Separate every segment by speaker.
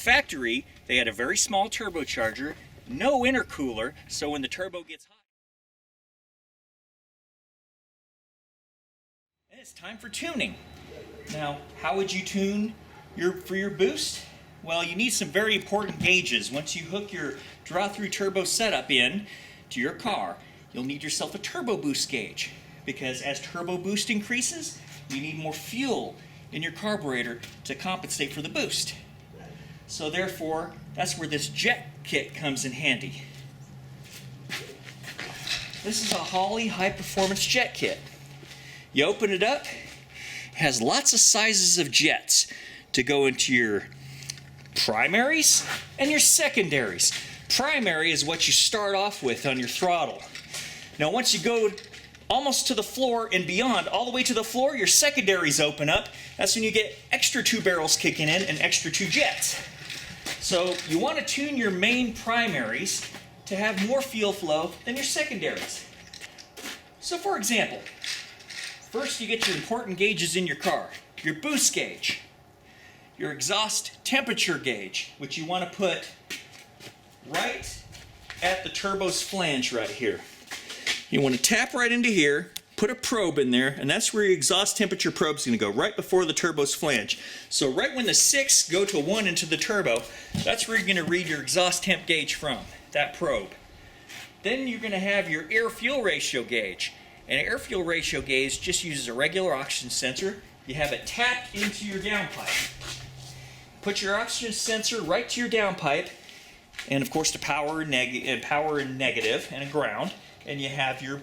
Speaker 1: factory, they had a very small turbocharger, no intercooler, so when the turbo gets hot, and it's time for tuning. Now, how would you tune for your boost? Well, you need some very important gauges. Once you hook your draw-through turbo setup in to your car, you'll need yourself a turbo boost gauge, because as turbo boost increases, you need more fuel in your carburetor to compensate for the boost. So therefore, that's where this jet kit comes in handy. This is a Holley high-performance jet kit. You open it up, it has lots of sizes of jets to go into your primaries and your secondaries. Primary is what you start off with on your throttle. Now once you go almost to the floor and beyond, all the way to the floor, your secondaries open up. That's when you get extra 2 barrels kicking in and extra 2 jets. So you want to tune your main primaries to have more fuel flow than your secondaries. So for example, first you get your important gauges in your car. Your boost gauge, your exhaust temperature gauge, which you want to put right at the turbo's flange right here. You want to tap right into here, put a probe in there, and that's where your exhaust temperature probe is going to go, right before the turbo's flange. So right when the 6 go to 1 into the turbo, that's where you're going to read your exhaust temp gauge from, that probe. Then you're going to have your air-fuel ratio gauge. And an air-fuel ratio gauge just uses a regular oxygen sensor. You have it tapped into your downpipe. Put your oxygen sensor right to your downpipe, and of course the power and negative and a ground, and you have your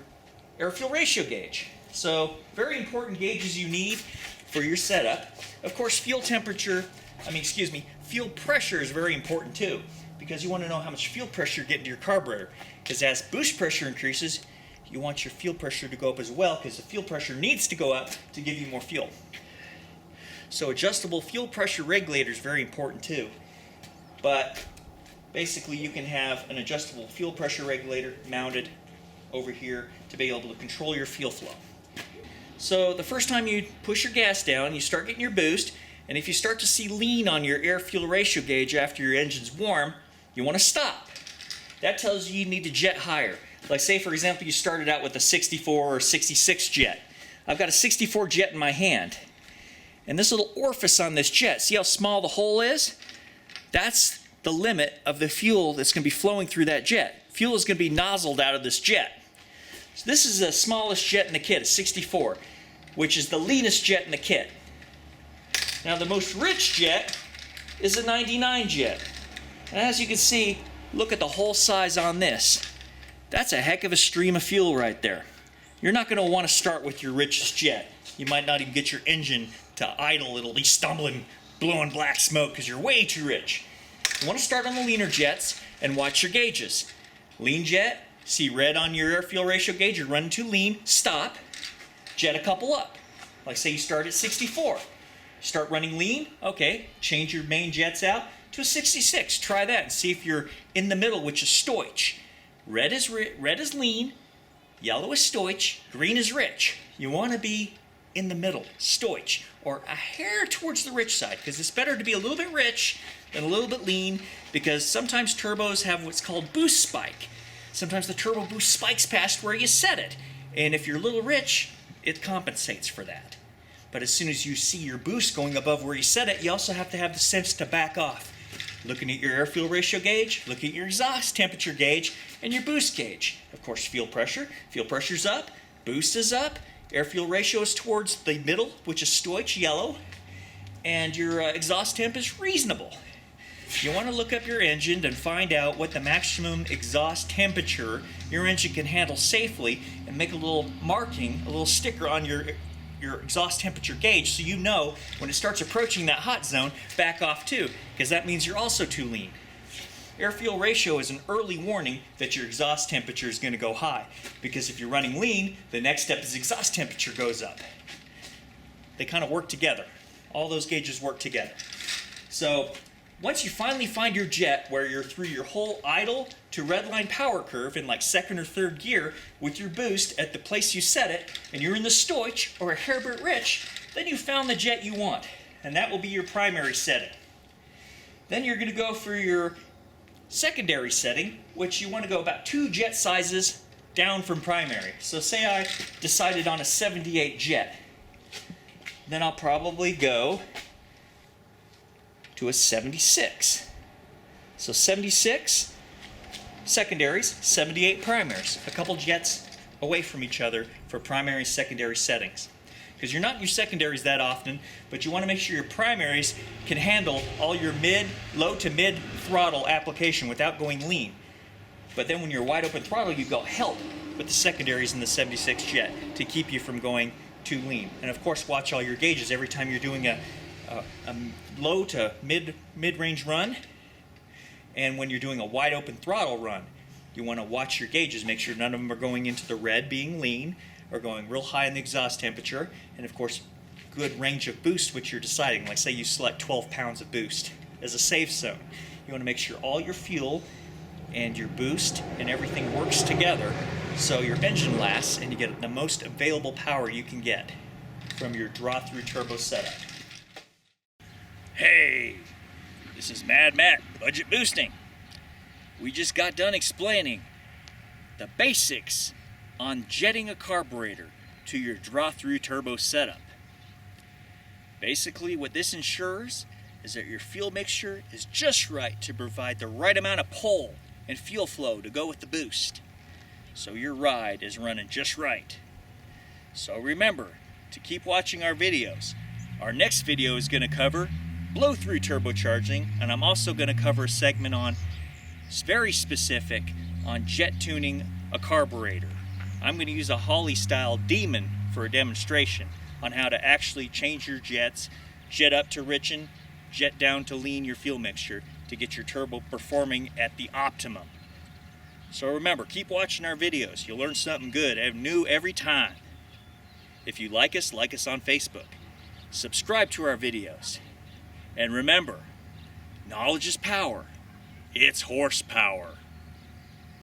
Speaker 1: air-fuel ratio gauge. So very important gauges you need for your setup. Of course fuel pressure is very important too, because you want to know how much fuel pressure you're getting to your carburetor. Because as boost pressure increases, you want your fuel pressure to go up as well, because the fuel pressure needs to go up to give you more fuel. So adjustable fuel pressure regulator is very important too. But basically you can have an adjustable fuel pressure regulator mounted over here to be able to control your fuel flow. So the first time you push your gas down, you start getting your boost, and if you start to see lean on your air-fuel ratio gauge after your engine's warm, you want to stop. That tells you need to jet higher. Like say for example you started out with a 64 or 66 jet. I've got a 64 jet in my hand. And this little orifice on this jet, see how small the hole is? That's the limit of the fuel that's going to be flowing through that jet. Fuel is going to be nozzled out of this jet. So this is the smallest jet in the kit, a 64, which is the leanest jet in the kit. Now the most rich jet is a 99 jet. And as you can see, look at the hole size on this. That's a heck of a stream of fuel right there. You're not going to want to start with your richest jet. You might not even get your engine to idle. It'll be stumbling, blowing black smoke because you're way too rich. You want to start on the leaner jets and watch your gauges. Lean jet, see red on your air-fuel ratio gauge, you're running too lean, stop, jet a couple up. Like say you start at 64. Start running lean, okay, change your main jets out to a 66. Try that and see if you're in the middle, which is stoich. Red is lean, yellow is stoich, green is rich. You want to be in the middle, stoich, or a hair towards the rich side, because it's better to be a little bit rich than a little bit lean, because sometimes turbos have what's called boost spike. Sometimes the turbo boost spikes past where you set it, and if you're a little rich, it compensates for that. But as soon as you see your boost going above where you set it, you also have to have the sense to back off. Looking at your air-fuel ratio gauge, look at your exhaust temperature gauge, and your boost gauge. Of course, fuel pressure's up, boost is up, air-fuel ratio is towards the middle, which is stoich, yellow, and your exhaust temp is reasonable. You want to look up your engine and find out what the maximum exhaust temperature your engine can handle safely, and make a little marking, a little sticker on your exhaust temperature gauge, so you know when it starts approaching that hot zone, back off too, because that means you're also too lean. Air-fuel ratio is an early warning that your exhaust temperature is going to go high, because if you're running lean, the next step is exhaust temperature goes up. They kind of work together. All those gauges work together. So once you finally find your jet where you're through your whole idle to redline power curve in like second or third gear with your boost at the place you set it, and you're in the stoich or a hair bit rich, then you found the jet you want, and that will be your primary setting. Then you're going to go for your secondary setting, which you want to go about 2 jet sizes down from primary. So say I decided on a 78 jet. Then I'll probably go to a 76. So 76 secondaries, 78 primaries. A couple jets away from each other for primary secondary settings. Because you're not in your secondaries that often, but you want to make sure your primaries can handle all your low to mid throttle application without going lean. But then when you're wide open throttle, you've got help with the secondaries in the 76 jet to keep you from going too lean. And of course, watch all your gauges every time you're doing a low to mid-range run. And when you're doing a wide open throttle run, you want to watch your gauges, make sure none of them are going into the red, being lean, or going real high in the exhaust temperature. And of course, good range of boost, which you're deciding. Like say you select 12 pounds of boost as a safe zone. You want to make sure all your fuel and your boost and everything works together so your engine lasts and you get the most available power you can get from your draw-through turbo setup.
Speaker 2: Hey, this is Mad Matt, Budget Boosting. We just got done explaining the basics on jetting a carburetor to your draw-through turbo setup. Basically, what this ensures is that your fuel mixture is just right to provide the right amount of pull and fuel flow to go with the boost, so your ride is running just right. So remember to keep watching our videos. Our next video is going to cover blow-through turbocharging, and I'm also going to cover a segment on very specific on jet tuning a carburetor. I'm going to use a Holley style demon for a demonstration on how to actually change your jets, jet up to richen, jet down to lean your fuel mixture to get your turbo performing at the optimum. So remember, keep watching our videos. You'll learn something good and new every time. If you like us on Facebook. Subscribe to our videos. And remember, knowledge is power. It's horsepower.